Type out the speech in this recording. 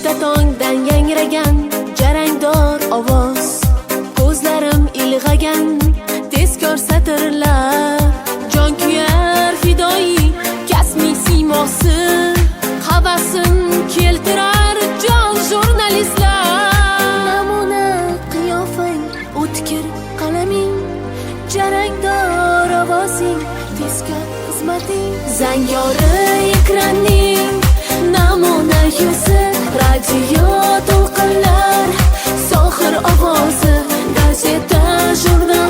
Bitta tongdan yangragan jarangdor ovoz, ko'zlarim ilg'agan tezkor satrlar, jon kuyar fidoi kasbning siymosi, havasin keltirar jon jurnalistlar. Namuna qiyofang, o'tkir qalaming, jarangdor ovozing, tezkor xizmating, zangori ekraning, namuna yuzi, radio to'lqinlar, sohir ovozi, gazeta, jurnal